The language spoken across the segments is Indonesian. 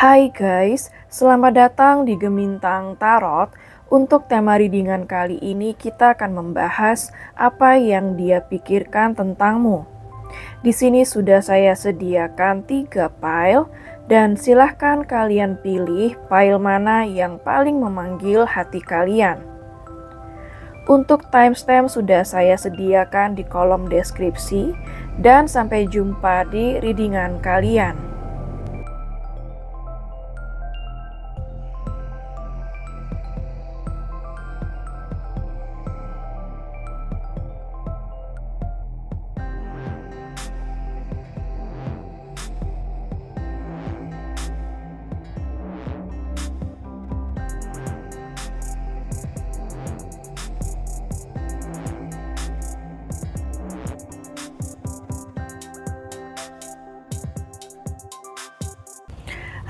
Hai guys, selamat datang di Gemintang Tarot. Untuk tema readingan kali ini kita akan membahas apa yang dia pikirkan tentangmu. Di sini sudah saya sediakan 3 pile dan silahkan kalian pilih pile mana yang paling memanggil hati kalian. Untuk timestamp sudah saya sediakan di kolom deskripsi dan sampai jumpa di readingan kalian.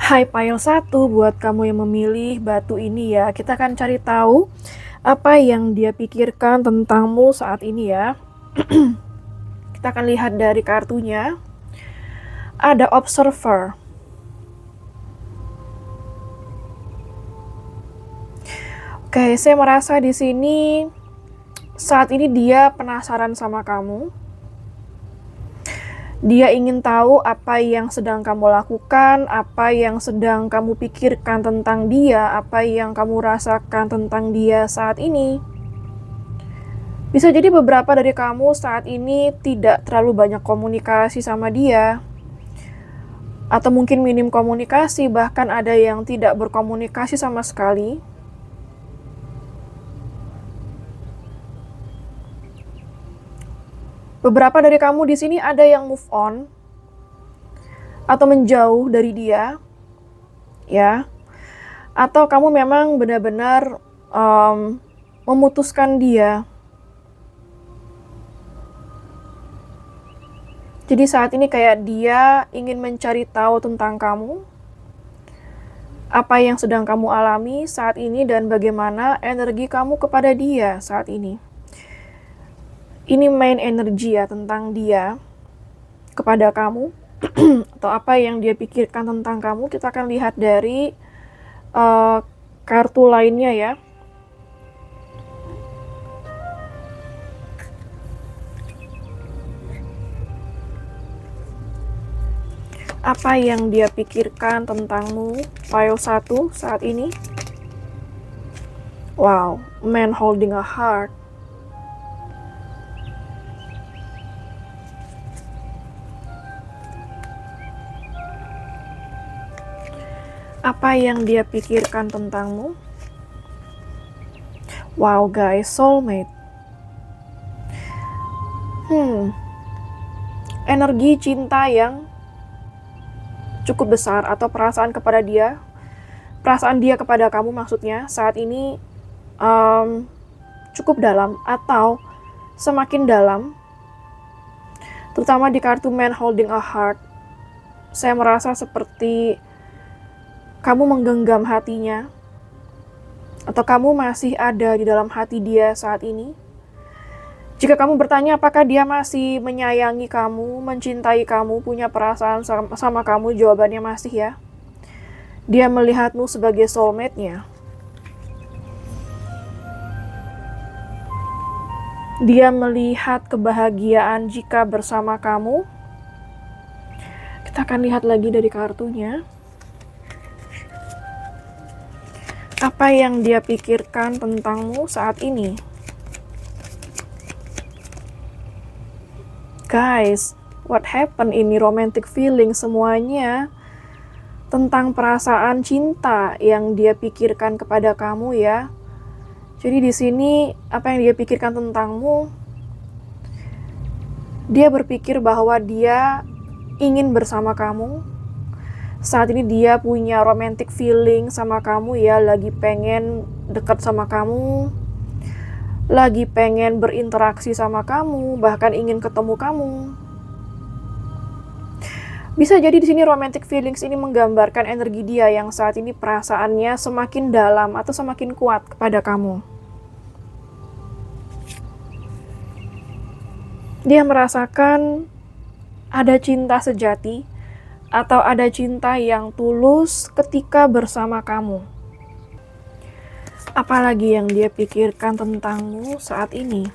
Hai pile 1, buat kamu yang memilih batu ini ya, kita akan cari tahu apa yang dia pikirkan tentangmu saat ini ya. Kita akan lihat dari kartunya. Ada observer. Oke, saya merasa di sini saat ini dia penasaran sama kamu. Dia ingin tahu apa yang sedang kamu lakukan, apa yang sedang kamu pikirkan tentang dia, apa yang kamu rasakan tentang dia saat ini. Bisa jadi beberapa dari kamu saat ini tidak terlalu banyak komunikasi sama dia. Atau mungkin minim komunikasi, bahkan ada yang tidak berkomunikasi sama sekali. Beberapa dari kamu di sini ada yang move on atau menjauh dari dia, ya. Atau kamu memang benar-benar memutuskan dia. Jadi saat ini kayak dia ingin mencari tahu tentang kamu, apa yang sedang kamu alami saat ini dan bagaimana energi kamu kepada dia saat ini. Ini main energi ya tentang dia kepada kamu atau apa yang dia pikirkan tentang kamu. Kita akan lihat dari kartu lainnya ya. Apa yang dia pikirkan tentangmu, pile 1 saat ini. Wow, man holding a heart. Apa yang dia pikirkan tentangmu? Wow guys, soulmate. Energi cinta yang cukup besar atau perasaan kepada dia. Perasaan dia kepada kamu maksudnya saat ini cukup dalam atau semakin dalam. Terutama di kartu man holding a heart. Saya merasa seperti kamu menggenggam hatinya, atau kamu masih ada di dalam hati dia saat ini. Jika kamu bertanya apakah dia masih menyayangi kamu, mencintai kamu, punya perasaan sama kamu, jawabannya masih ya. Dia melihatmu sebagai soulmate-nya. Dia melihat kebahagiaan jika bersama kamu. Kita akan lihat lagi dari kartunya. Apa yang dia pikirkan tentangmu saat ini? Guys, what happened ini? Romantic feeling semuanya tentang perasaan cinta yang dia pikirkan kepada kamu ya. Jadi di sini apa yang dia pikirkan tentangmu? Dia berpikir bahwa dia ingin bersama kamu. Saat ini dia punya romantic feeling sama kamu ya, lagi pengen dekat sama kamu, lagi pengen berinteraksi sama kamu, bahkan ingin ketemu kamu. Bisa jadi di sini romantic feelings ini menggambarkan energi dia yang saat ini perasaannya semakin dalam atau semakin kuat kepada kamu. Dia merasakan ada cinta sejati, atau ada cinta yang tulus ketika bersama kamu. Apalagi yang dia pikirkan tentangmu saat ini?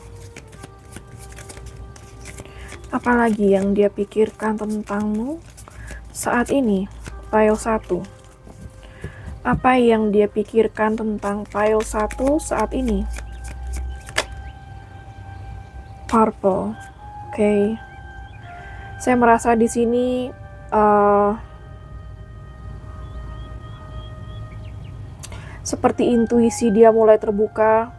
Apalagi yang dia pikirkan tentangmu saat ini? Pile 1. Apa yang dia pikirkan tentang pile 1 saat ini? Purple. Oke. Saya merasa di sini seperti intuisi dia mulai terbuka.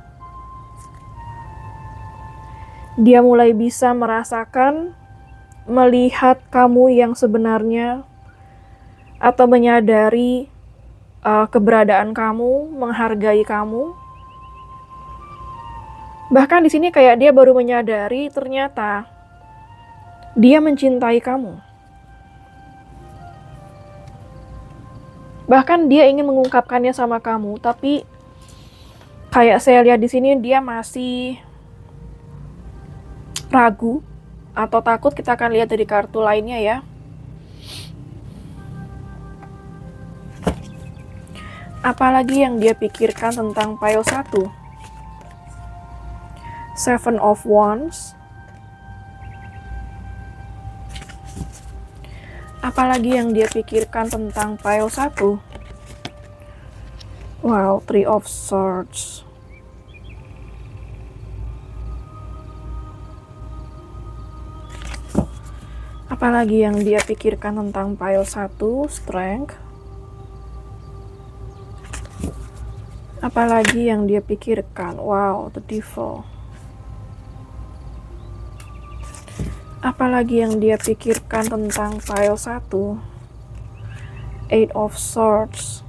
Dia mulai bisa merasakan, melihat kamu yang sebenarnya, atau menyadari keberadaan kamu, menghargai kamu. Bahkan di sini kayak dia baru menyadari ternyata dia mencintai kamu. Bahkan dia ingin mengungkapkannya sama kamu, tapi kayak saya lihat di sini dia masih ragu atau takut. Kita akan lihat dari kartu lainnya ya. Apalagi yang dia pikirkan tentang pile 1? Seven of Wands. Apalagi yang dia pikirkan tentang pile 1? Wow, Three of Swords. Apalagi yang dia pikirkan tentang pile 1? Strength. Apalagi yang dia pikirkan? Wow, the Devil. Apalagi yang dia pikirkan tentang pile 1? Eight of Swords.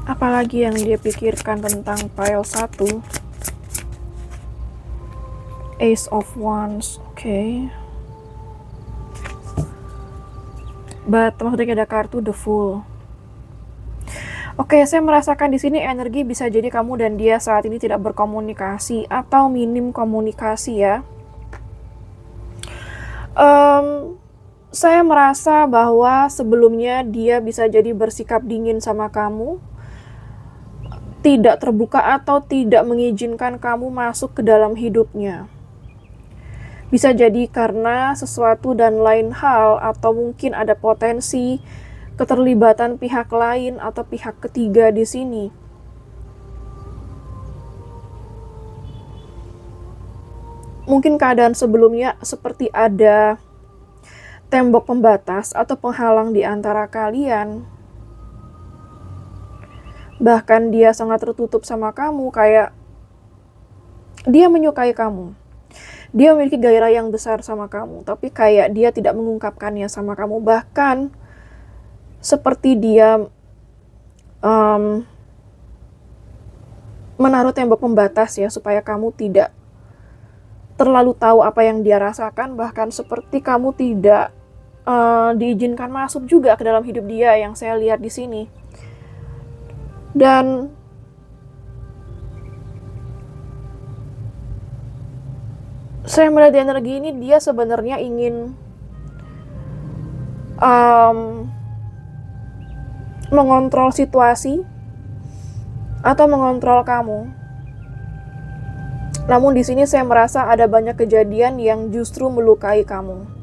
Apalagi yang dia pikirkan tentang pile 1? Ace of Wands. Oke. But maksudnya ada kartu The Fool. Oke, saya merasakan di sini energi bisa jadi kamu dan dia saat ini tidak berkomunikasi atau minim komunikasi ya. Saya merasa bahwa sebelumnya dia bisa jadi bersikap dingin sama kamu, tidak terbuka atau tidak mengizinkan kamu masuk ke dalam hidupnya. Bisa jadi karena sesuatu dan lain hal, atau mungkin ada potensi keterlibatan pihak lain atau pihak ketiga di sini. Mungkin keadaan sebelumnya seperti ada tembok pembatas atau penghalang di antara kalian. Bahkan dia sangat tertutup sama kamu, kayak dia menyukai kamu. Dia memiliki gairah yang besar sama kamu, tapi kayak dia tidak mengungkapkannya sama kamu. Bahkan seperti dia menaruh tembok pembatas ya, supaya kamu tidak terlalu tahu apa yang dia rasakan. Bahkan seperti kamu tidak diizinkan masuk juga ke dalam hidup dia, yang saya lihat di sini. Dan saya melihat di energi ini dia sebenarnya ingin mengontrol situasi atau mengontrol kamu. Namun di sini saya merasa ada banyak kejadian yang justru melukai kamu.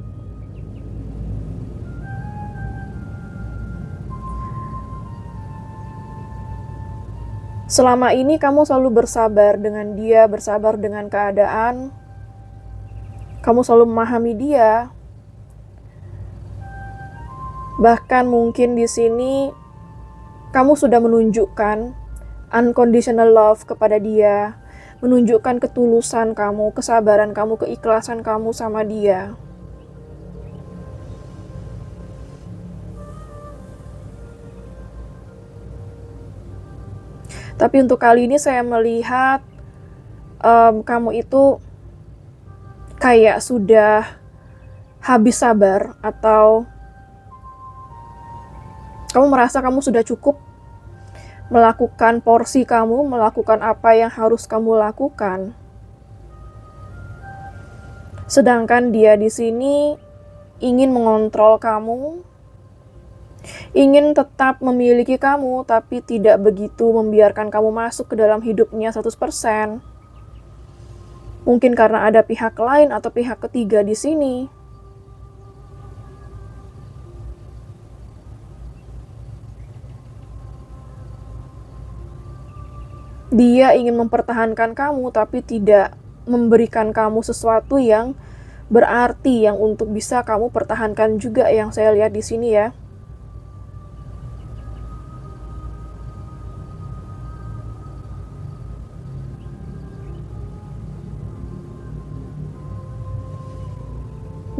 Selama ini kamu selalu bersabar dengan dia, bersabar dengan keadaan. Kamu selalu memahami dia. Bahkan mungkin di sini kamu sudah menunjukkan unconditional love kepada dia, menunjukkan ketulusan kamu, kesabaran kamu, keikhlasan kamu sama dia. Tapi untuk kali ini saya melihat kamu itu kayak sudah habis sabar, atau kamu merasa kamu sudah cukup melakukan porsi kamu, melakukan apa yang harus kamu lakukan. Sedangkan dia di sini ingin mengontrol kamu, ingin tetap memiliki kamu, tapi tidak begitu membiarkan kamu masuk ke dalam hidupnya 100%. Mungkin karena ada pihak lain atau pihak ketiga di sini. Dia ingin mempertahankan kamu, tapi tidak memberikan kamu sesuatu yang berarti yang untuk bisa kamu pertahankan juga, yang saya lihat di sini ya.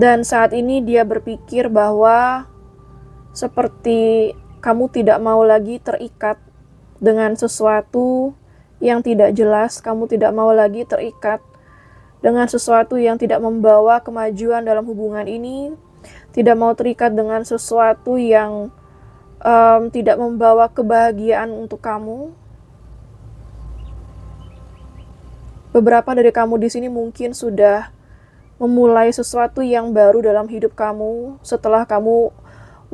Dan saat ini dia berpikir bahwa seperti kamu tidak mau lagi terikat dengan sesuatu yang tidak jelas, kamu tidak mau lagi terikat dengan sesuatu yang tidak membawa kemajuan dalam hubungan ini, tidak mau terikat dengan sesuatu yang tidak membawa kebahagiaan untuk kamu. Beberapa dari kamu di sini mungkin sudah memulai sesuatu yang baru dalam hidup kamu setelah kamu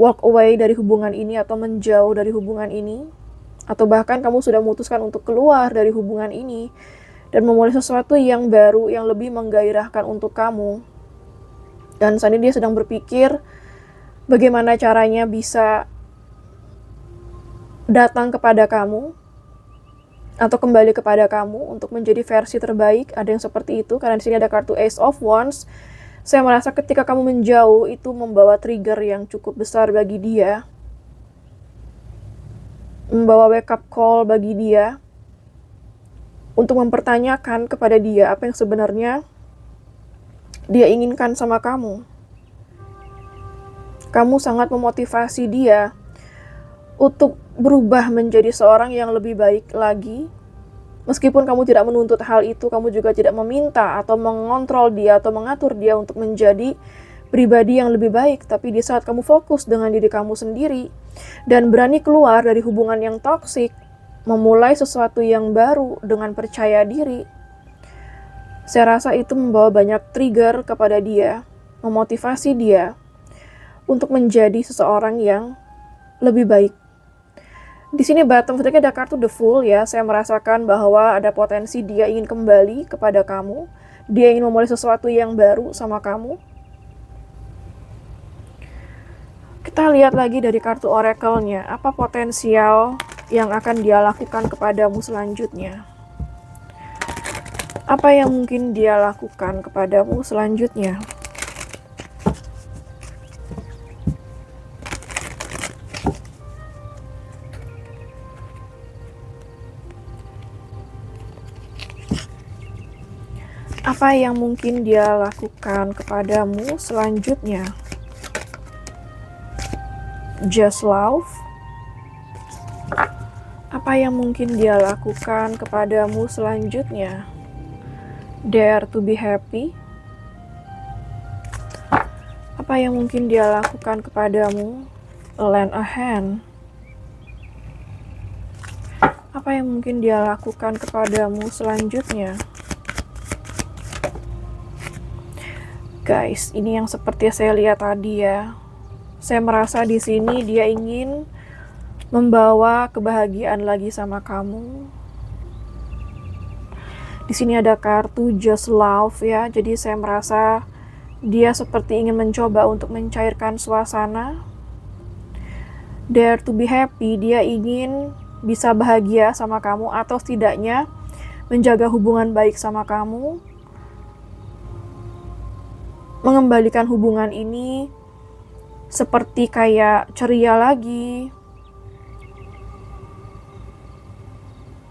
walk away dari hubungan ini atau menjauh dari hubungan ini. Atau bahkan kamu sudah memutuskan untuk keluar dari hubungan ini dan memulai sesuatu yang baru, yang lebih menggairahkan untuk kamu. Dan saat ini dia sedang berpikir bagaimana caranya bisa datang kepada kamu atau kembali kepada kamu untuk menjadi versi terbaik. Ada yang seperti itu, karena di sini ada kartu Ace of Wands. Saya merasa ketika kamu menjauh itu membawa trigger yang cukup besar bagi dia, membawa wake up call bagi dia untuk mempertanyakan kepada dia apa yang sebenarnya dia inginkan sama kamu. Kamu sangat memotivasi dia untuk berubah menjadi seorang yang lebih baik lagi. Meskipun kamu tidak menuntut hal itu, kamu juga tidak meminta atau mengontrol dia atau mengatur dia untuk menjadi pribadi yang lebih baik, tapi di saat kamu fokus dengan diri kamu sendiri dan berani keluar dari hubungan yang toksik, memulai sesuatu yang baru dengan percaya diri, saya rasa itu membawa banyak trigger kepada dia, memotivasi dia untuk menjadi seseorang yang lebih baik. Di sini bottom sedikit ada kartu The Fool ya. Saya merasakan bahwa ada potensi dia ingin kembali kepada kamu, dia ingin memulai sesuatu yang baru sama kamu. Kita lihat lagi dari kartu oracle-nya, apa potensial yang akan dia lakukan kepadamu selanjutnya. Apa yang mungkin dia lakukan kepadamu selanjutnya? Apa yang mungkin dia lakukan kepadamu selanjutnya? Just love. Apa yang mungkin dia lakukan kepadamu selanjutnya? Dare to be happy. Apa yang mungkin dia lakukan kepadamu? Lend a hand. Apa yang mungkin dia lakukan kepadamu selanjutnya? Guys, ini yang seperti saya lihat tadi ya. Saya merasa di sini dia ingin membawa kebahagiaan lagi sama kamu. Di sini ada kartu Just Love ya. Jadi saya merasa dia seperti ingin mencoba untuk mencairkan suasana. Dare to be happy, dia ingin bisa bahagia sama kamu atau setidaknya menjaga hubungan baik sama kamu. Mengembalikan hubungan ini seperti kayak ceria lagi.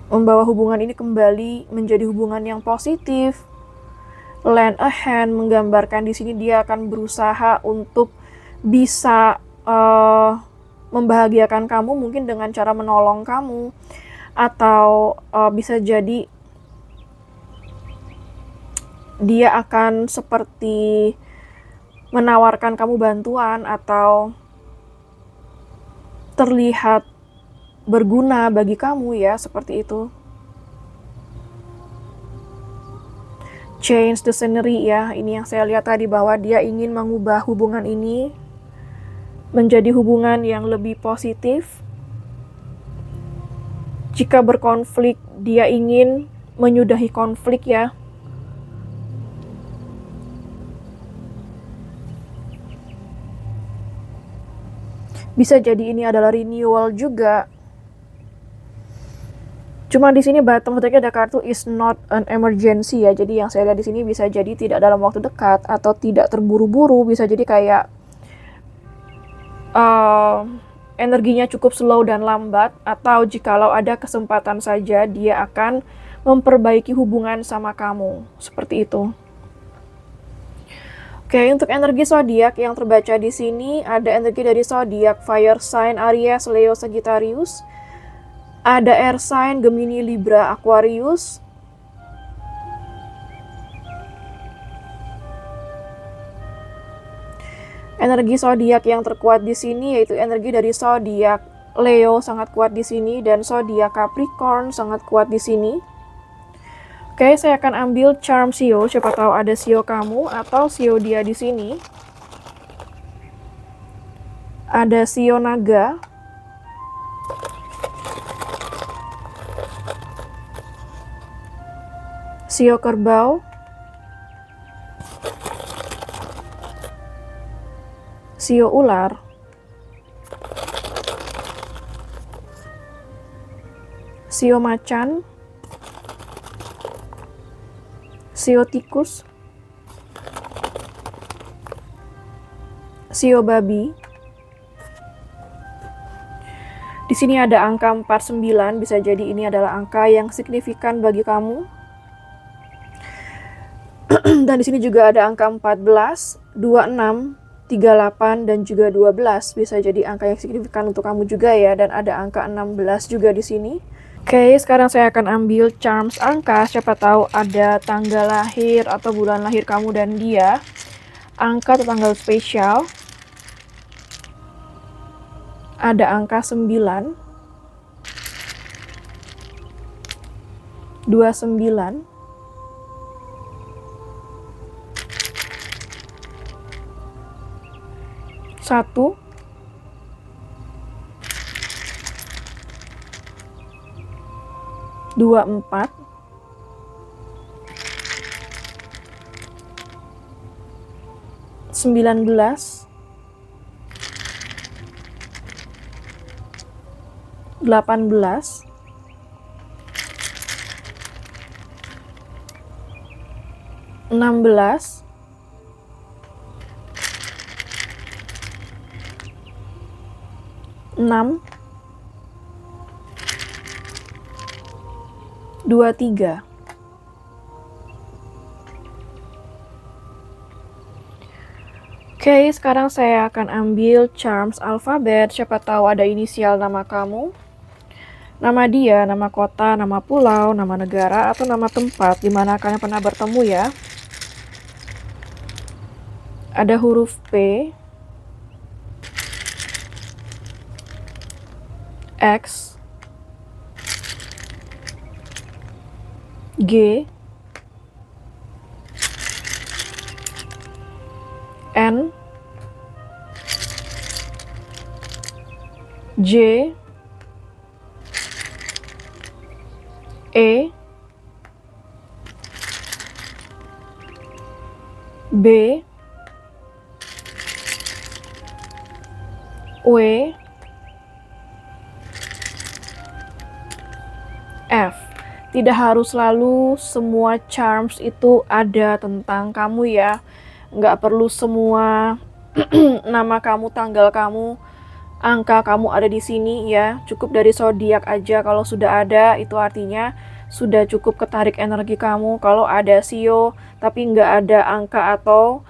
Membawa hubungan ini kembali menjadi hubungan yang positif. Lend a hand menggambarkan di sini dia akan berusaha untuk bisa membahagiakan kamu, mungkin dengan cara menolong kamu, atau bisa jadi dia akan seperti menawarkan kamu bantuan atau terlihat berguna bagi kamu ya, seperti itu. change the scenery ya. Ini yang saya lihat tadi, bahwa dia ingin mengubah hubungan ini menjadi hubungan yang lebih positif. Jika berkonflik, dia ingin menyudahi konflik ya. Bisa jadi ini adalah renewal juga. Cuma di sini bottom of the deck ada kartu is not an emergency ya. Jadi yang saya lihat di sini bisa jadi tidak dalam waktu dekat atau tidak terburu-buru. Bisa jadi kayak energinya cukup slow dan lambat, atau jikalau ada kesempatan saja dia akan memperbaiki hubungan sama kamu. Seperti itu. Oke, untuk energi zodiak yang terbaca di sini ada energi dari zodiak fire sign Aries, Leo, Sagittarius. Ada air sign Gemini, Libra, Aquarius. Energi zodiak yang terkuat di sini yaitu energi dari zodiak Leo, sangat kuat di sini, dan zodiak Capricorn sangat kuat di sini. Oke, saya akan ambil charm Sio, siapa tahu ada Sio kamu atau Sio dia di sini. Ada Sio naga. Sio kerbau. Sio ular. Sio macan. Sio tikus. Sio babi. Di sini ada angka 49, bisa jadi ini adalah angka yang signifikan bagi kamu. Dan di sini juga ada angka 14, 26, 38 dan juga 12, bisa jadi angka yang signifikan untuk kamu juga ya. Dan ada angka 16 juga di sini. Oke, sekarang saya akan ambil charms angka, siapa tahu ada tanggal lahir atau bulan lahir kamu dan dia. Angka atau tanggal spesial. Ada angka 9, 29, 1, 24, 19, 18, 16, 6, 23. Oke, sekarang saya akan ambil charms alfabet, siapa tahu ada inisial nama kamu. Nama dia, nama kota, nama pulau, nama negara, atau nama tempat di mana kalian pernah bertemu ya. Ada huruf P, X, G, N, J, E, B, W, F. Tidak harus selalu semua charms itu ada tentang kamu ya. Nggak perlu semua nama kamu, tanggal kamu, angka kamu ada di sini ya. Cukup dari zodiak aja. Kalau sudah ada, itu artinya sudah cukup ketarik energi kamu. Kalau ada Sio tapi nggak ada angka atau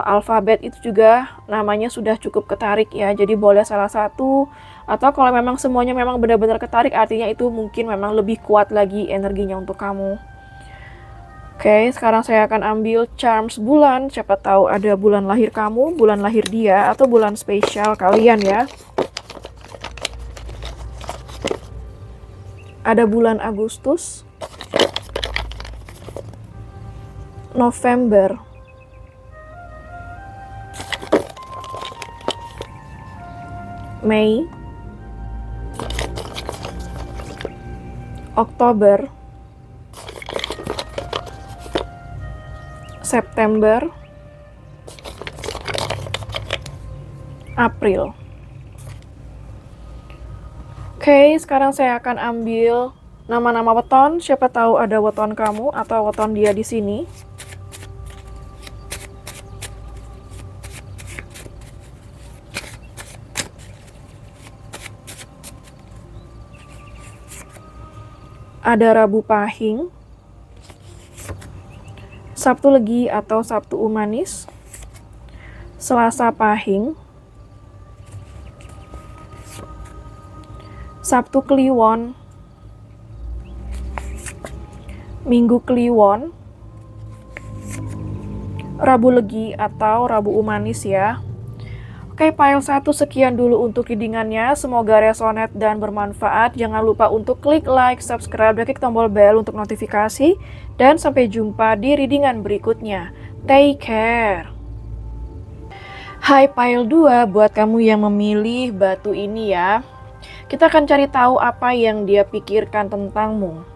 alfabet, itu juga namanya sudah cukup ketarik ya. Jadi boleh salah satu, atau kalau memang semuanya memang benar-benar ketarik, artinya itu mungkin memang lebih kuat lagi energinya untuk kamu. Oke, sekarang saya akan ambil charms bulan, siapa tahu ada bulan lahir kamu, bulan lahir dia, atau bulan spesial kalian ya. Ada bulan Agustus, November, Mei, Oktober, September, April. Oke, sekarang saya akan ambil nama-nama weton. Siapa tahu ada weton kamu atau weton dia di sini. Ada Rabu Pahing, Sabtu Legi atau Sabtu Umanis, Selasa Pahing, Sabtu Kliwon, Minggu Kliwon, Rabu Legi atau Rabu Umanis ya. Oke, file 1 sekian dulu untuk readingannya. Semoga resonate dan bermanfaat. Jangan lupa untuk klik like, subscribe, dan klik tombol bell untuk notifikasi. Dan sampai jumpa di readingan berikutnya. Take care. Hai file 2, buat kamu yang memilih batu ini ya. Kita akan cari tahu apa yang dia pikirkan tentangmu.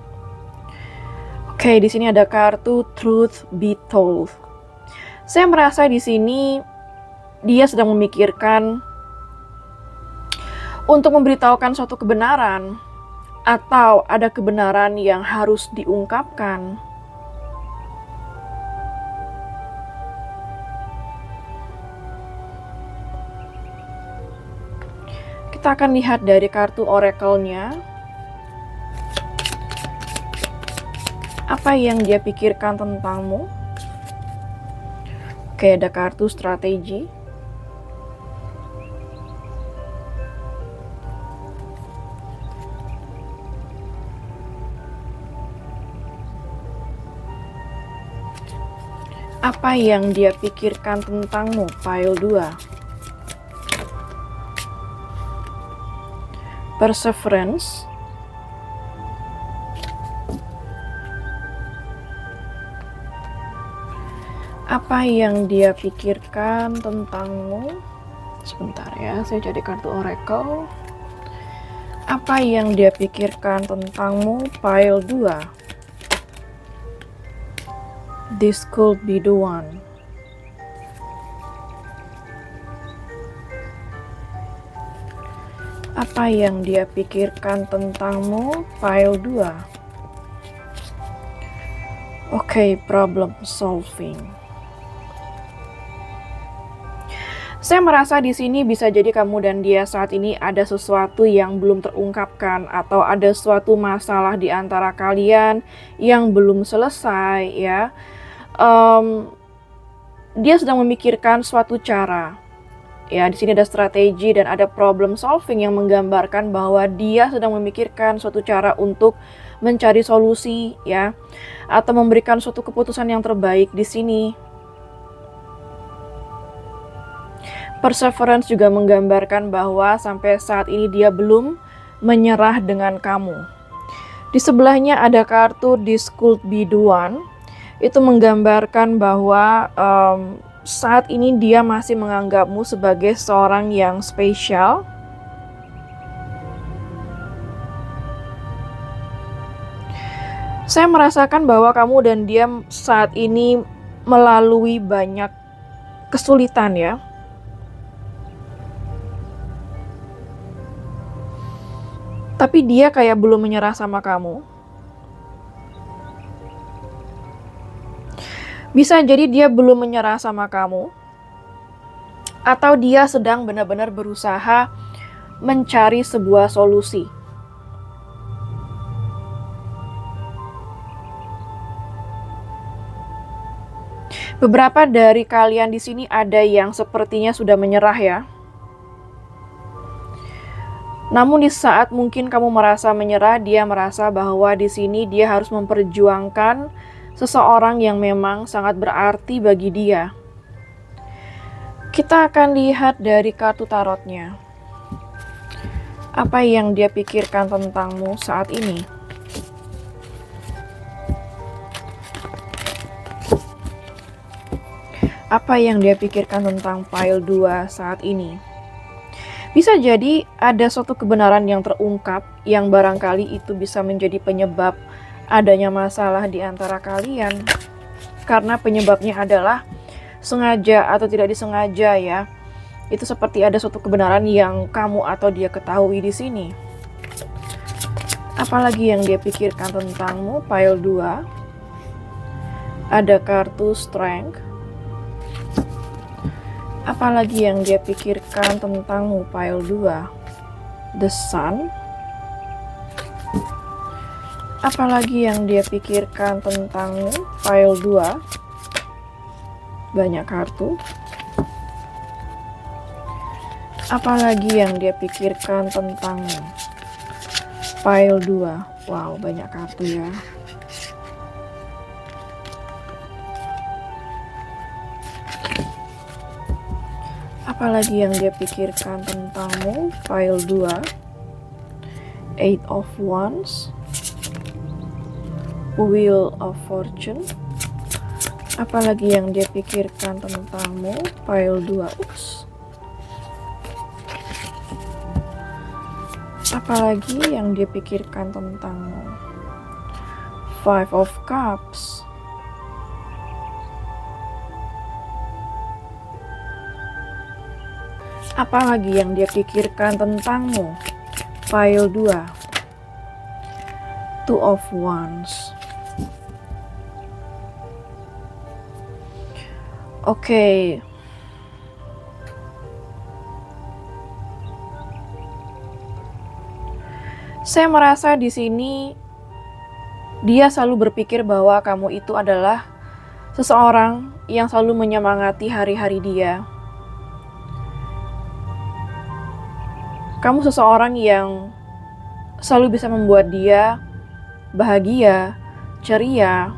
Oke, di sini ada kartu Truth Be Told. Saya merasa di sini dia sedang memikirkan untuk memberitahukan suatu kebenaran atau ada kebenaran yang harus diungkapkan. Kita akan lihat dari kartu oracle-nya. Apa yang dia pikirkan tentangmu? Oke, ada kartu strategi. Apa yang dia pikirkan tentangmu, file 2. Perseverance. Apa yang dia pikirkan tentangmu? Sebentar ya, saya cari kartu oracle. Apa yang dia pikirkan tentangmu, file 2. This could be the one. Apa yang dia pikirkan tentangmu, file 2. Oke, problem solving. Saya merasa di sini bisa jadi kamu dan dia saat ini ada sesuatu yang belum terungkapkan atau ada suatu masalah di antara kalian yang belum selesai ya. Dia sedang memikirkan suatu cara. Ya, di sini ada strategi dan ada problem solving yang menggambarkan bahwa dia sedang memikirkan suatu cara untuk mencari solusi ya, atau memberikan suatu keputusan yang terbaik di sini. Perseverance juga menggambarkan bahwa sampai saat ini dia belum menyerah dengan kamu. Di sebelahnya ada kartu This Could Be The One. Itu menggambarkan bahwa saat ini dia masih menganggapmu sebagai seorang yang spesial. Saya merasakan bahwa kamu dan dia saat ini melalui banyak kesulitan ya. Tapi dia kayak belum menyerah sama kamu. Bisa jadi dia belum menyerah sama kamu. Atau dia sedang benar-benar berusaha mencari sebuah solusi. Beberapa dari kalian di sini ada yang sepertinya sudah menyerah ya. Namun di saat mungkin kamu merasa menyerah, dia merasa bahwa di sini dia harus memperjuangkan seseorang yang memang sangat berarti bagi dia. Kita akan lihat dari kartu tarotnya. Apa yang dia pikirkan tentangmu saat ini? Apa yang dia pikirkan tentang pile 2 saat ini? Bisa jadi ada suatu kebenaran yang terungkap yang barangkali itu bisa menjadi penyebab adanya masalah di antara kalian. Karena penyebabnya adalah sengaja atau tidak disengaja ya. Itu seperti ada suatu kebenaran yang kamu atau dia ketahui di sini. Apalagi yang dia pikirkan tentangmu, pile 2. Ada kartu strength. Apalagi yang dia pikirkan tentangmu, pile 2. The sun. Apalagi yang dia pikirkan tentangmu, pile 2. Banyak kartu. Apalagi yang dia pikirkan tentangmu, pile 2. Wow, banyak kartu ya. Apalagi yang dia pikirkan tentangmu, pile 2. Eight of Wands. Wheel of Fortune. Apalagi yang dia pikirkan tentangmu, pile 2. Ups. Apalagi yang dia pikirkan tentangmu, Five of Cups. Apalagi yang dia pikirkan tentangmu, pile 2. Two of Wands. Oke. Saya merasa di sini dia selalu berpikir bahwa kamu itu adalah seseorang yang selalu menyemangati hari-hari dia. Kamu seseorang yang selalu bisa membuat dia bahagia, ceria,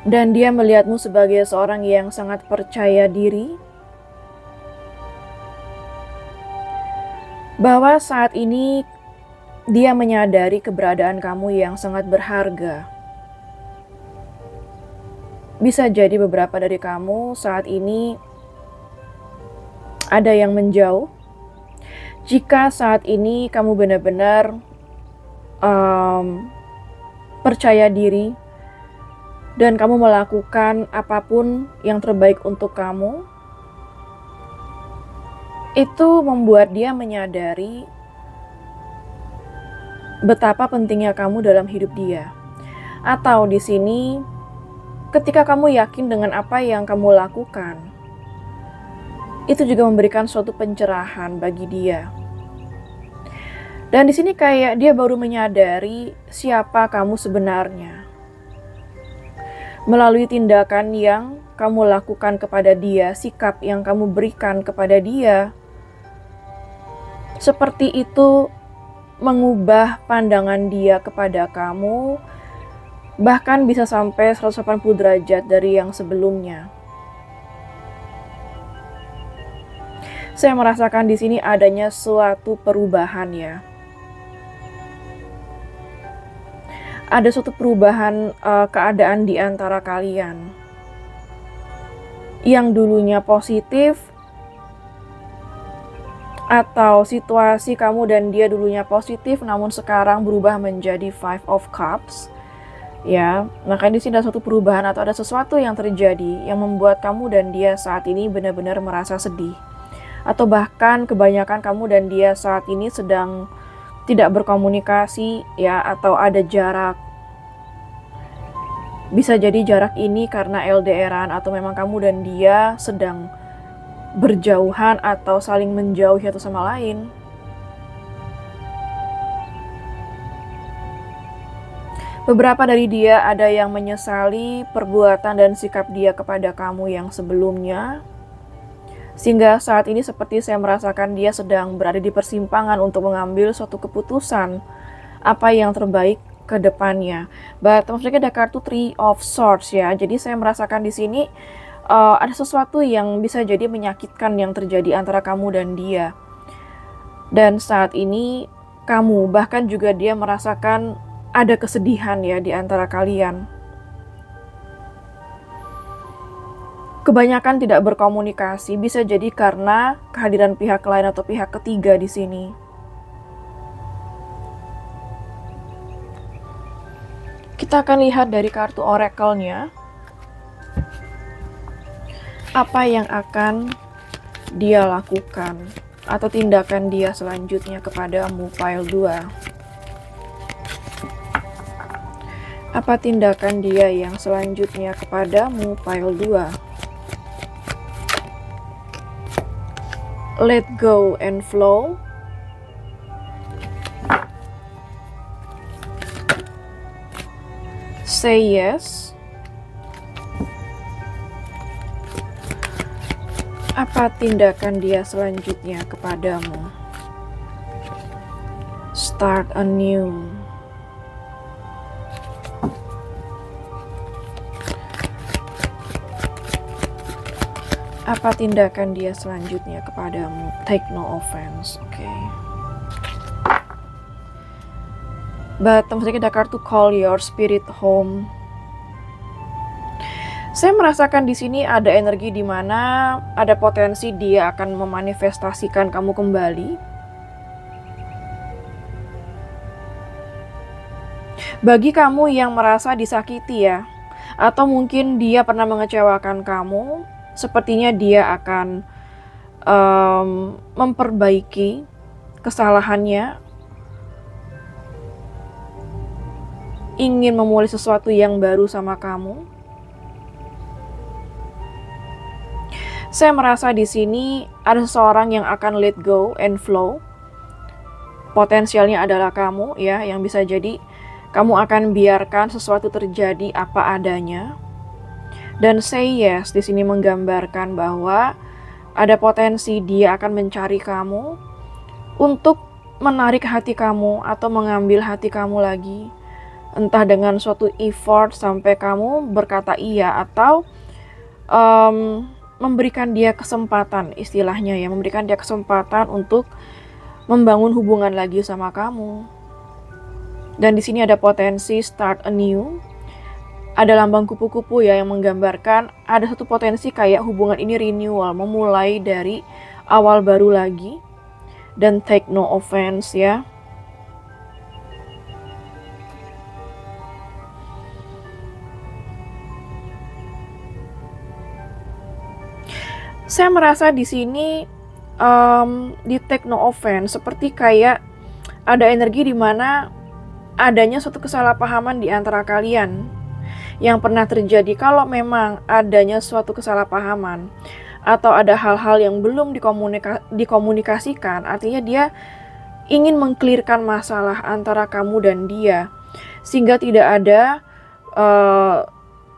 dan dia melihatmu sebagai seorang yang sangat percaya diri. Bahwa saat ini dia menyadari keberadaan kamu yang sangat berharga. Bisa jadi beberapa dari kamu saat ini ada yang menjauh. Jika saat ini kamu benar-benar percaya diri dan kamu melakukan apapun yang terbaik untuk kamu, itu membuat dia menyadari betapa pentingnya kamu dalam hidup dia. Atau di sini, ketika kamu yakin dengan apa yang kamu lakukan, itu juga memberikan suatu pencerahan bagi dia. Dan di sini kayak dia baru menyadari siapa kamu sebenarnya. Melalui tindakan yang kamu lakukan kepada dia, sikap yang kamu berikan kepada dia. Seperti itu mengubah pandangan dia kepada kamu, bahkan bisa sampai 180 derajat dari yang sebelumnya. Saya merasakan di sini adanya suatu perubahan ya. Ada suatu perubahan keadaan di antara kalian. Yang dulunya positif, atau situasi kamu dan dia dulunya positif, namun sekarang berubah menjadi Five of Cups. Ya, maka di sini ada suatu perubahan atau ada sesuatu yang terjadi yang membuat kamu dan dia saat ini benar-benar merasa sedih. Atau bahkan kebanyakan kamu dan dia saat ini sedang tidak berkomunikasi ya, atau ada jarak. Bisa jadi jarak ini karena LDRan, atau memang kamu dan dia sedang berjauhan atau saling menjauhi satu sama lain. Beberapa dari dia ada yang menyesali perbuatan dan sikap dia kepada kamu yang sebelumnya. Sehingga saat ini seperti saya merasakan dia sedang berada di persimpangan untuk mengambil suatu keputusan apa yang terbaik ke depannya. Maksudnya ada kartu Three of Swords ya. Jadi saya merasakan di sini ada sesuatu yang bisa jadi menyakitkan yang terjadi antara kamu dan dia. Dan saat ini kamu bahkan juga dia merasakan ada kesedihan ya di antara kalian. kebanyakan tidak berkomunikasi, bisa jadi karena kehadiran pihak lain atau pihak ketiga di sini. Kita akan lihat dari kartu oracle-nya, apa yang akan dia lakukan atau tindakan dia selanjutnya kepadamu, pile 2. Apa tindakan dia yang selanjutnya kepadamu, pile 2? Let go and flow. Say yes. Apa tindakan dia selanjutnya kepadamu? Start anew. Apa tindakan dia selanjutnya kepadamu? Take no offense. Oke. Bottom sedikit ada kartu call your spirit home. Saya merasakan di sini ada energi di mana ada potensi dia akan memanifestasikan kamu kembali. Bagi kamu yang merasa disakiti ya, atau mungkin dia pernah mengecewakan kamu, sepertinya dia akan memperbaiki kesalahannya, ingin memulai sesuatu yang baru sama kamu. Saya merasa di sini ada seseorang yang akan let go and flow. Potensialnya adalah kamu ya, yang bisa jadi kamu akan biarkan sesuatu terjadi apa adanya. Dan say yes di sini menggambarkan bahwa ada potensi dia akan mencari kamu untuk menarik hati kamu atau mengambil hati kamu lagi. Entah dengan suatu effort sampai kamu berkata iya atau memberikan dia kesempatan, istilahnya ya, memberikan dia kesempatan untuk membangun hubungan lagi sama kamu. Dan di sini ada potensi start anew. Ada lambang kupu-kupu ya yang menggambarkan ada satu potensi kayak hubungan ini renewal, memulai dari awal baru lagi. Dan take no offense ya. Saya merasa di sini di take no offense seperti kayak ada energi di mana adanya suatu kesalahpahaman di antara kalian yang pernah terjadi. Kalau memang adanya suatu kesalahpahaman atau ada hal-hal yang belum dikomunikasikan, artinya dia ingin mengklirkan masalah antara kamu dan dia sehingga tidak ada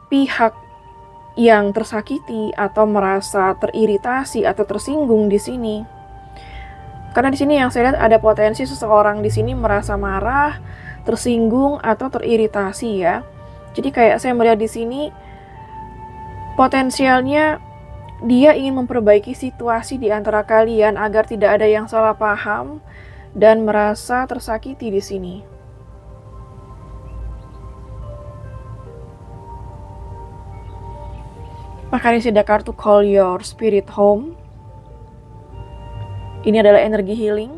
pihak yang tersakiti atau merasa teriritasi atau tersinggung di sini. Karena di sini yang saya lihat ada potensi seseorang di sini merasa marah, tersinggung atau teriritasi ya. Jadi kayak saya melihat di sini potensialnya dia ingin memperbaiki situasi di antara kalian agar tidak ada yang salah paham dan merasa tersakiti di sini. Maka di sini ada kartu call your spirit home. Ini adalah energi healing.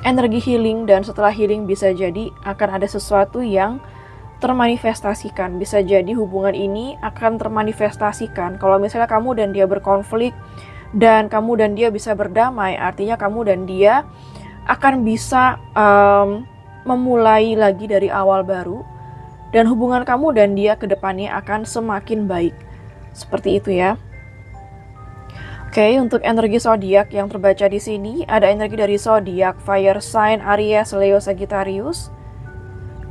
Energi healing, dan setelah healing bisa jadi akan ada sesuatu yang termanifestasikan. Bisa jadi hubungan ini akan termanifestasikan. Kalau misalnya kamu dan dia berkonflik dan kamu dan dia bisa berdamai, artinya kamu dan dia akan bisa memulai lagi dari awal baru. Dan hubungan kamu dan dia ke depannya akan semakin baik. Seperti itu ya. Oke, untuk energi zodiak yang terbaca di sini, ada energi dari zodiak fire sign Aries, Leo, Sagittarius.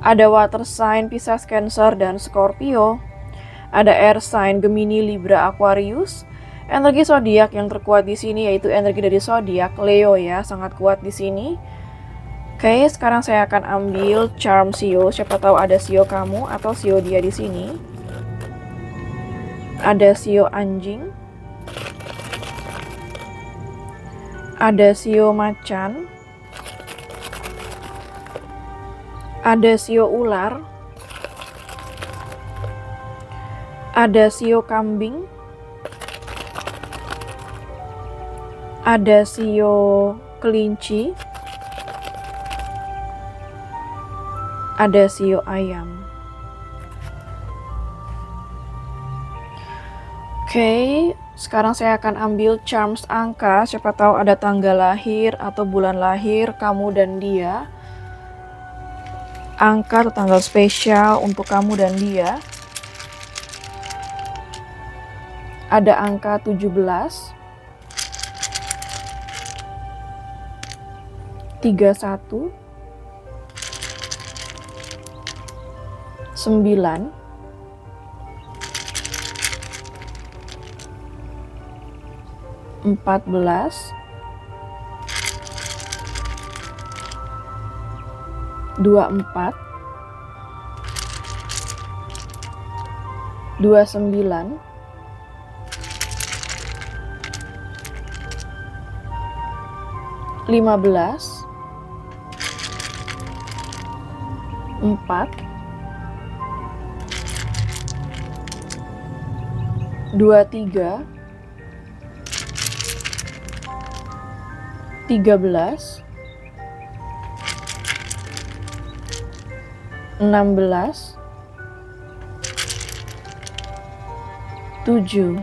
Ada water sign Pisces, Cancer, dan Scorpio. Ada air sign Gemini, Libra, Aquarius. Energi zodiak yang terkuat di sini yaitu energi dari zodiak Leo ya, sangat kuat di sini. Oke, sekarang saya akan ambil charm Sio. Siapa tahu ada Sio kamu atau Sio dia di sini. Ada Sio anjing. Ada Sio macan. Ada Sio ular. Ada sio kambing, ada sio kelinci, ada sio ayam. Oke, sekarang saya akan ambil charms angka, siapa tahu ada tanggal lahir atau bulan lahir kamu dan dia. Angka atau tanggal spesial untuk kamu dan dia. Ada angka 17, 31, 9, 14, 24, 29, 15, 4, 23, 13, 16, 7.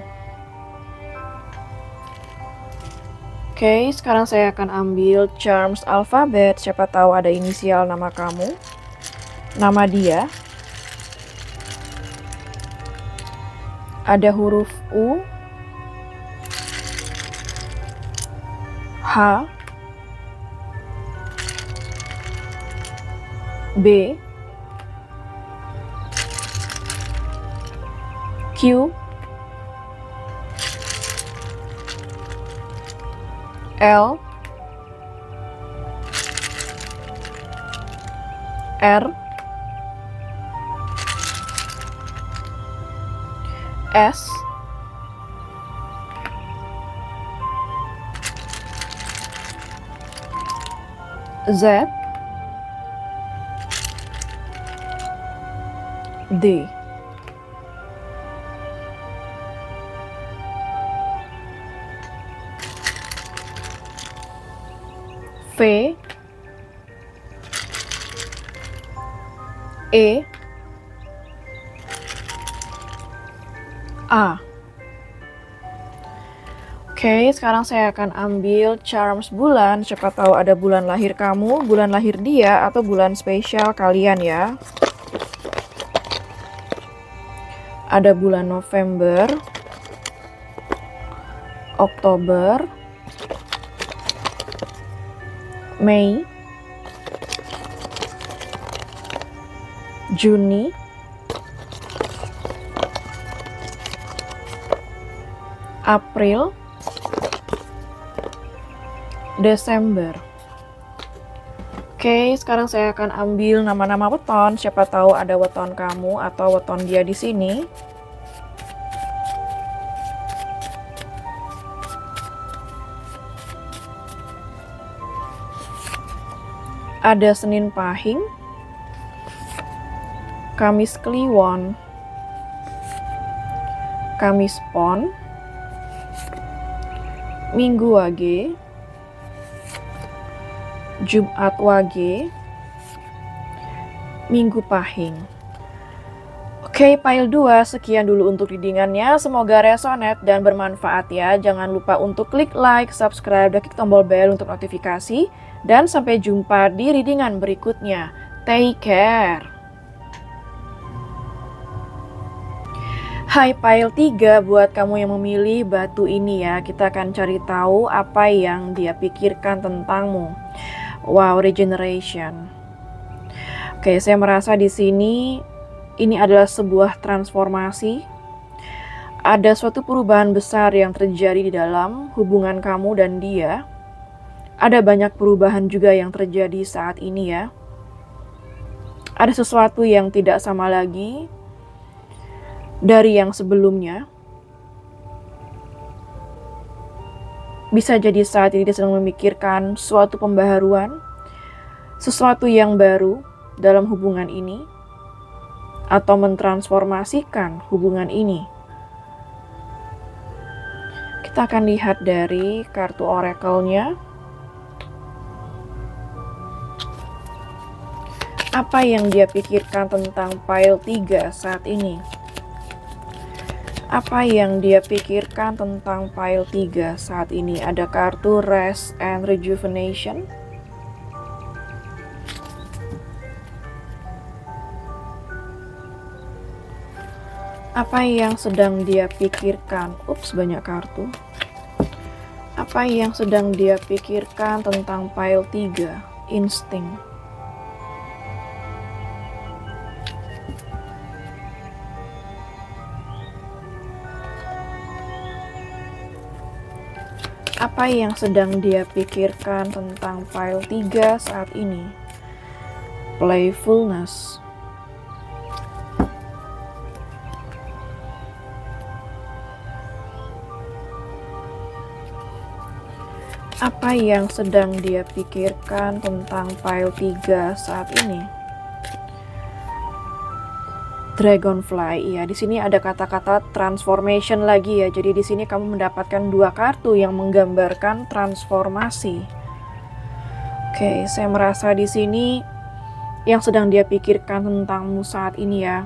Oke, sekarang saya akan ambil charms alfabet. Siapa tahu ada inisial nama kamu, nama dia. Ada huruf U, H, B, Q, L, R, S, Z, D. V, E, A. Oke, sekarang saya akan ambil charms bulan. Siapa tahu ada bulan lahir kamu, bulan lahir dia, atau bulan spesial kalian ya. Ada bulan November, Oktober, Mei, Juni, April, Desember. Oke, sekarang saya akan ambil nama-nama weton. Siapa tahu ada weton kamu atau weton dia di sini. Ada Senin Pahing, Kamis Kliwon, Kamis Pon, Minggu Wage, Jumat Wage, Minggu Pahing. Oke, file 2 sekian dulu untuk readingannya. Semoga resonate dan bermanfaat ya. Jangan lupa untuk klik like, subscribe, dan klik tombol bell untuk notifikasi. Dan sampai jumpa di readingan berikutnya. Take care. Hai file 3, buat kamu yang memilih batu ini ya, kita akan cari tahu apa yang dia pikirkan tentangmu. Wow, regeneration. Oke, saya merasa di sini ini adalah sebuah transformasi. Ada suatu perubahan besar yang terjadi di dalam hubungan kamu dan dia. Ada banyak perubahan juga yang terjadi saat ini ya. Ada sesuatu yang tidak sama lagi dari yang sebelumnya. Bisa jadi saat ini dia sedang memikirkan suatu pembaharuan, sesuatu yang baru dalam hubungan ini. atau mentransformasikan hubungan ini. Kita akan lihat dari kartu oracle-nya. Apa yang dia pikirkan tentang pile 3 saat ini? Apa yang dia pikirkan tentang pile 3 saat ini? Ada kartu Rest and Rejuvenation. Apa yang sedang dia pikirkan? Ups, banyak kartu. Apa yang sedang dia pikirkan tentang pile 3? Insting. Apa yang sedang dia pikirkan tentang pile 3 saat ini? Playfulness. Apa yang sedang dia pikirkan tentang pile 3 saat ini? Dragonfly, ya, di sini ada kata-kata transformation lagi ya. Jadi di sini kamu mendapatkan 2 kartu yang menggambarkan transformasi. Oke, saya merasa di sini yang sedang dia pikirkan tentangmu saat ini ya.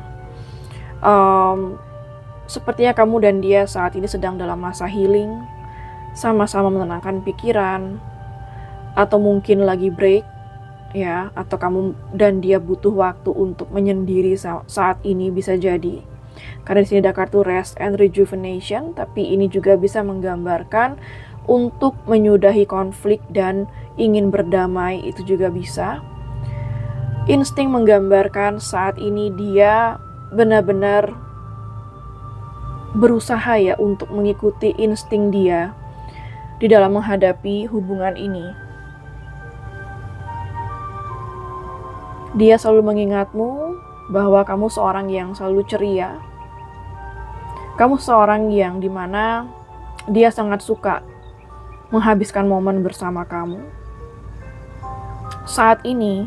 Sepertinya kamu dan dia saat ini sedang dalam masa healing, sama-sama menenangkan pikiran, atau mungkin lagi break. Ya, atau kamu dan dia butuh waktu untuk menyendiri saat ini, bisa jadi. Karena di sini ada kartu Rest and Rejuvenation, tapi ini juga bisa menggambarkan untuk menyudahi konflik dan ingin berdamai, itu juga bisa. Insting menggambarkan saat ini dia benar-benar berusaha ya untuk mengikuti insting dia di dalam menghadapi hubungan ini. Dia selalu mengingatmu bahwa kamu seorang yang selalu ceria. Kamu seorang yang dimana dia sangat suka menghabiskan momen bersama kamu. Saat ini,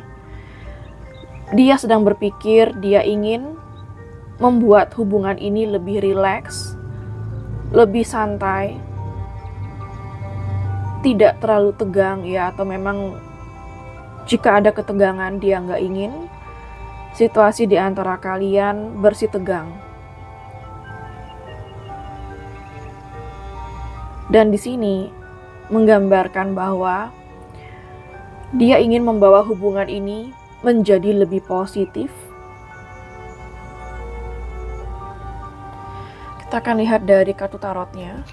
dia sedang berpikir dia ingin membuat hubungan ini lebih rileks, lebih santai, tidak terlalu tegang ya, atau memang jika ada ketegangan dia nggak ingin situasi di antara kalian bersitegang. Dan di sini menggambarkan bahwa dia ingin membawa hubungan ini menjadi lebih positif. Kita akan lihat dari kartu tarotnya.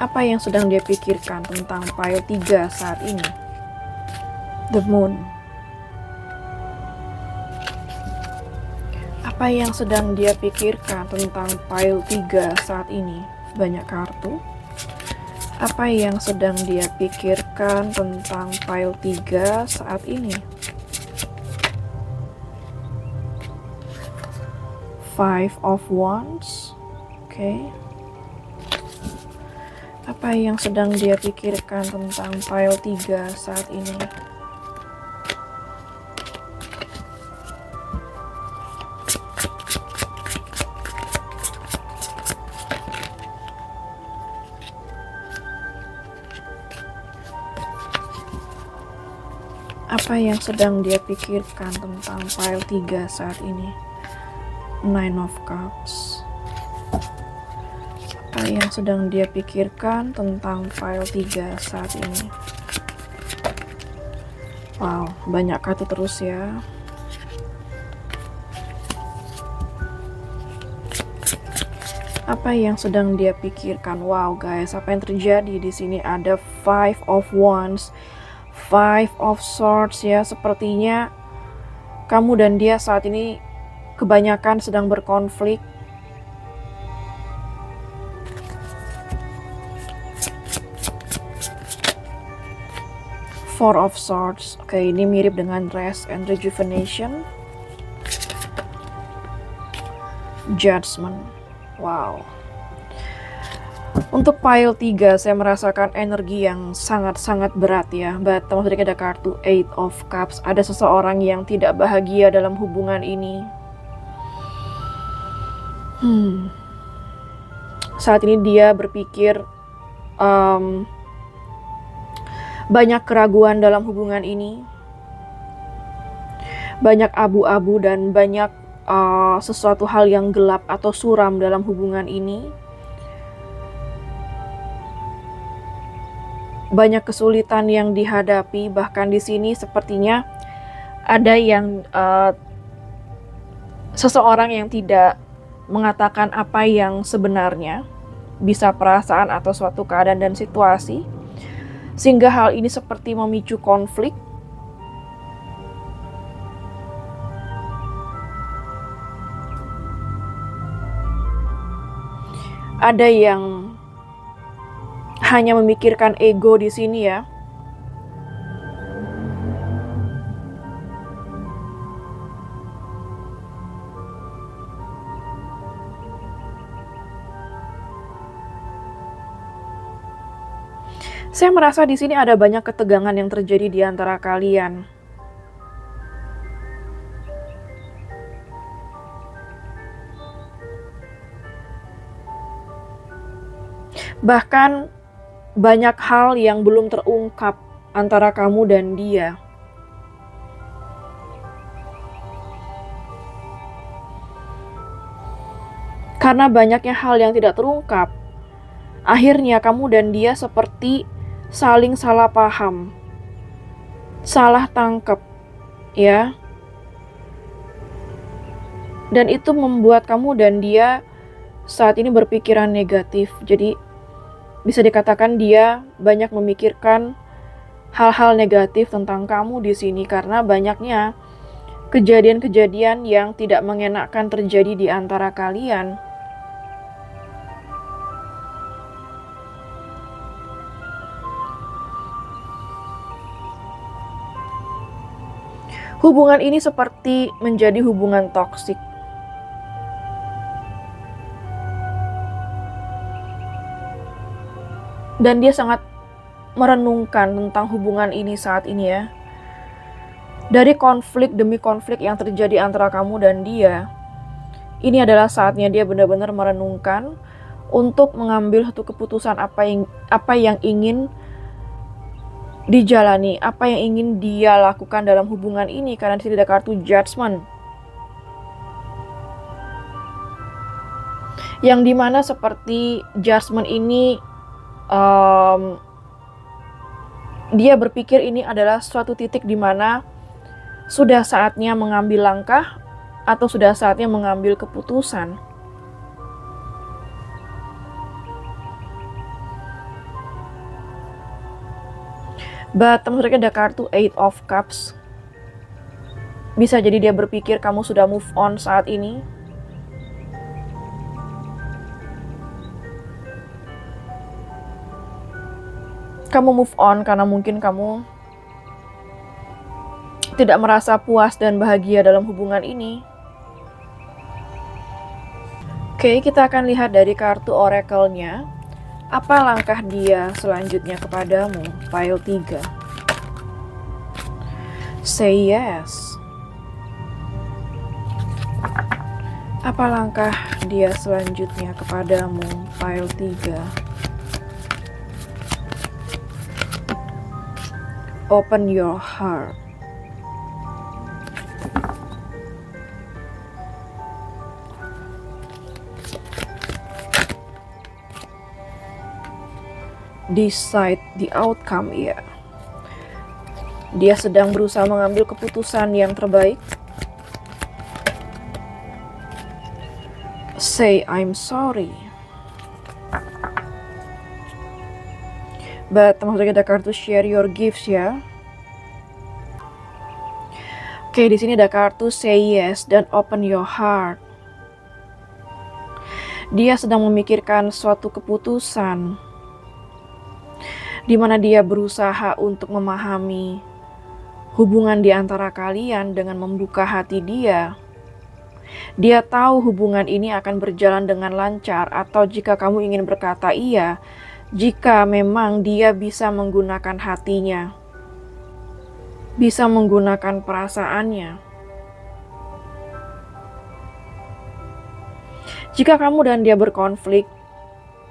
Apa yang sedang dia pikirkan tentang pile 3 saat ini? The Moon. Apa yang sedang dia pikirkan tentang pile 3 saat ini? Banyak kartu. Apa yang sedang dia pikirkan tentang pile 3 saat ini? Five of Wands. Oke. Apa yang sedang dia pikirkan tentang pile 3 saat ini? Apa yang sedang dia pikirkan tentang pile 3 saat ini? Nine of Cups. Apa yang sedang dia pikirkan tentang pile 3 saat ini? Wow, banyak kartu terus ya. Apa yang sedang dia pikirkan? Wow guys, apa yang terjadi di sini? Ada Five of Wands, Five of Swords ya. Sepertinya kamu dan dia saat ini kebanyakan sedang berkonflik. Four of Swords. Oke, ini mirip dengan Rest and Rejuvenation. Judgment. Wow. Untuk pile 3, saya merasakan energi yang sangat-sangat berat ya. But maksudnya ada kartu Eight of Cups. Ada seseorang yang tidak bahagia dalam hubungan ini. Saat ini dia berpikir banyak keraguan dalam hubungan ini. Banyak abu-abu dan banyak sesuatu hal yang gelap atau suram dalam hubungan ini. Banyak kesulitan yang dihadapi, bahkan di sini sepertinya ada yang seseorang yang tidak mengatakan apa yang sebenarnya, bisa perasaan atau suatu keadaan dan situasi, sehingga hal ini seperti memicu konflik. Ada yang hanya memikirkan ego di sini ya. Saya merasa di sini ada banyak ketegangan yang terjadi di antara kalian. Bahkan banyak hal yang belum terungkap antara kamu dan dia. Karena banyaknya hal yang tidak terungkap, akhirnya kamu dan dia seperti saling salah paham, salah tangkap, ya. Dan itu membuat kamu dan dia saat ini berpikiran negatif. Jadi bisa dikatakan dia banyak memikirkan hal-hal negatif tentang kamu di sini karena banyaknya kejadian-kejadian yang tidak mengenakan terjadi di antara kalian. Hubungan ini seperti menjadi hubungan toksik. Dan dia sangat merenungkan tentang hubungan ini saat ini ya. Dari konflik demi konflik yang terjadi antara kamu dan dia, ini adalah saatnya dia benar-benar merenungkan untuk mengambil satu keputusan apa yang ingin dijalani, apa yang ingin dia lakukan dalam hubungan ini, karena di sini ada kartu Judgment. Yang dimana seperti Judgment ini dia berpikir ini adalah suatu titik di mana sudah saatnya mengambil langkah atau sudah saatnya mengambil keputusan. Bottom mereka ada kartu Eight of Cups. Bisa jadi dia berpikir kamu sudah move on saat ini. Kamu move on karena mungkin kamu tidak merasa puas dan bahagia dalam hubungan ini. Oke, kita akan lihat dari kartu oracle-nya. Apa langkah dia selanjutnya kepadamu? Pile 3. Say yes. Apa langkah dia selanjutnya kepadamu? Pile 3. Open your heart. Decide the outcome, ya. Dia sedang berusaha mengambil keputusan yang terbaik. Say I'm sorry. But maksudnya ada kartu share your gifts ya. Oke, di sini ada kartu say yes dan open your heart. Dia sedang memikirkan suatu keputusan. di mana dia berusaha untuk memahami hubungan di antara kalian dengan membuka hati dia. Dia tahu hubungan ini akan berjalan dengan lancar, atau jika kamu ingin berkata iya, jika memang dia bisa menggunakan hatinya, bisa menggunakan perasaannya. Jika kamu dan dia berkonflik,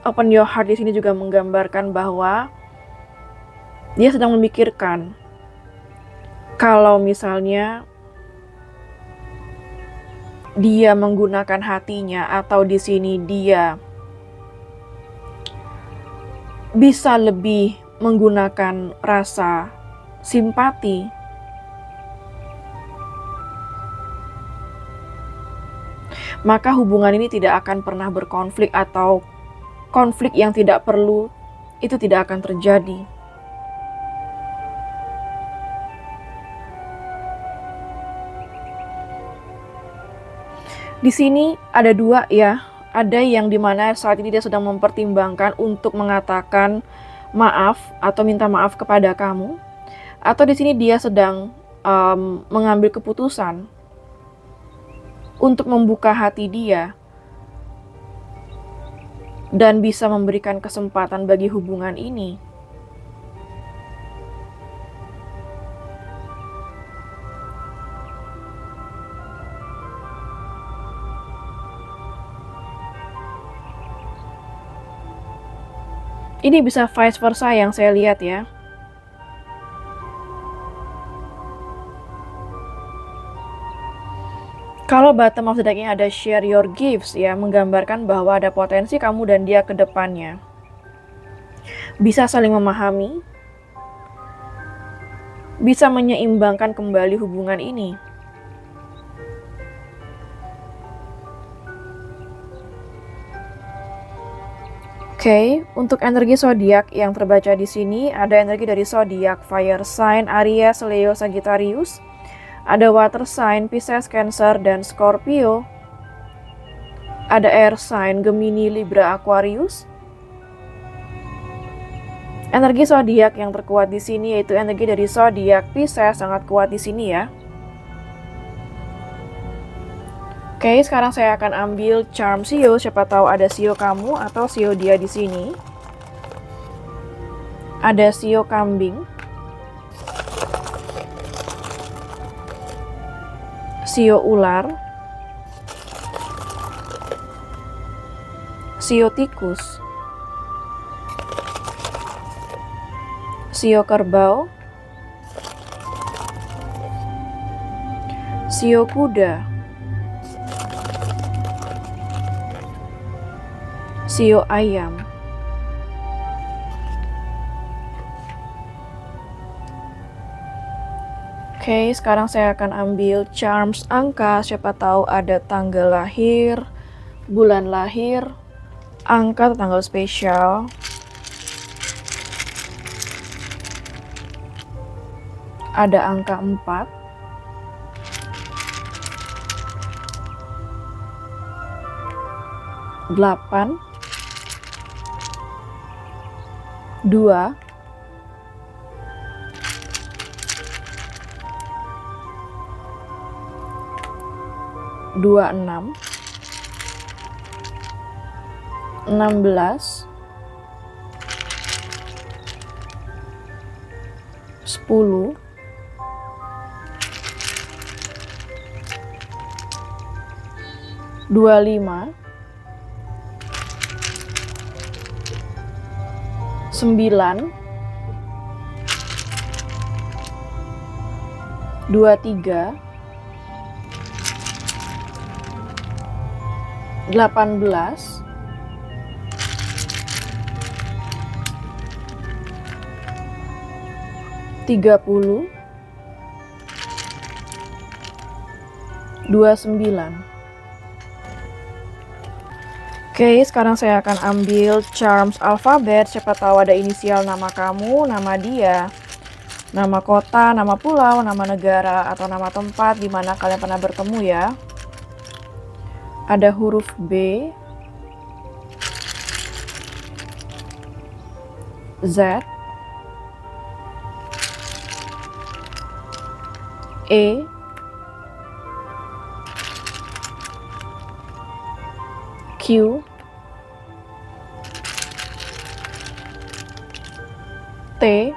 open your heart di sini juga menggambarkan bahwa dia sedang memikirkan kalau misalnya dia menggunakan hatinya, atau di sini dia bisa lebih menggunakan rasa simpati, maka hubungan ini tidak akan pernah berkonflik, atau konflik yang tidak perlu itu tidak akan terjadi. Di sini ada dua ya, ada yang dimana saat ini dia sedang mempertimbangkan untuk mengatakan maaf atau minta maaf kepada kamu, atau di sini dia sedang mengambil keputusan untuk membuka hati dia dan bisa memberikan kesempatan bagi hubungan ini. Ini bisa vice versa yang saya lihat ya. Kalau bottom of the deck ini ada share your gifts ya, menggambarkan bahwa ada potensi kamu dan dia ke depannya bisa saling memahami, bisa menyeimbangkan kembali hubungan ini. Oke, untuk energi zodiak yang terbaca di sini ada energi dari zodiak fire sign Aries, Leo, Sagittarius. Ada water sign Pisces, Cancer, dan Scorpio. Ada air sign Gemini, Libra, Aquarius. Energi zodiak yang terkuat di sini yaitu energi dari zodiak Pisces, sangat kuat di sini ya. Oke, sekarang saya akan ambil charm sio, siapa tahu ada sio kamu atau sio dia di sini. Ada sio kambing, sio ular, sio tikus, sio kerbau, sio kuda, sio ayam. Oke, sekarang saya akan ambil charms angka, siapa tahu ada tanggal lahir, bulan lahir, angka atau tanggal spesial. Ada angka 4, 8, 2, 26, 16, 10, 25, 9, 23, 18, 30, 29. Oke, sekarang saya akan ambil charms alfabet, siapa tahu ada inisial nama kamu, nama dia, nama kota, nama pulau, nama negara, atau nama tempat di mana kalian pernah bertemu ya. Ada huruf B, Z, E, Q, T,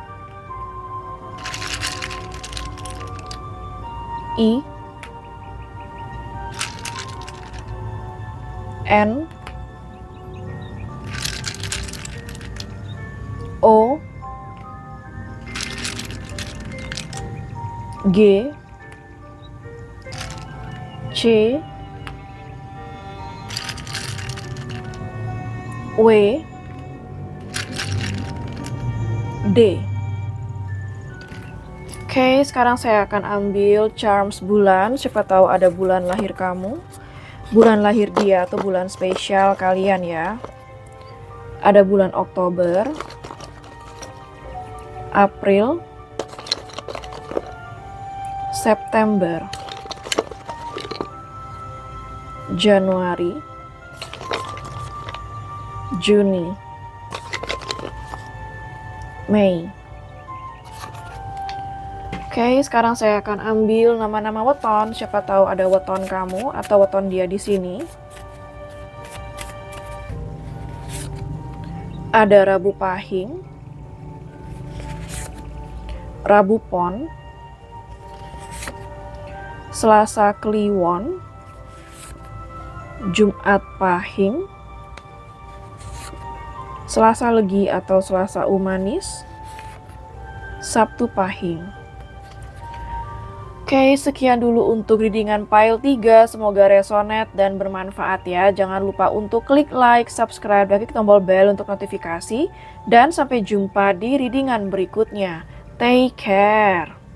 I, N, O, G, C, W, D. Oke, sekarang saya akan ambil charms bulan. Siapa tahu ada bulan lahir kamu, bulan lahir dia atau bulan spesial kalian ya. Ada bulan Oktober, April, September, Januari, Juni, Mei. Oke, sekarang saya akan ambil nama-nama weton. Siapa tahu ada weton kamu atau weton dia di sini. Ada Rabu Pahing, Rabu Pon, Selasa Kliwon, Jumat Pahing, Selasa Legi atau Selasa Umanis, Sabtu Pahing. Oke, sekian dulu untuk readingan pile 3. Semoga resonate dan bermanfaat ya. Jangan lupa untuk klik like, subscribe, dan klik tombol bell untuk notifikasi. Dan sampai jumpa di readingan berikutnya. Take care.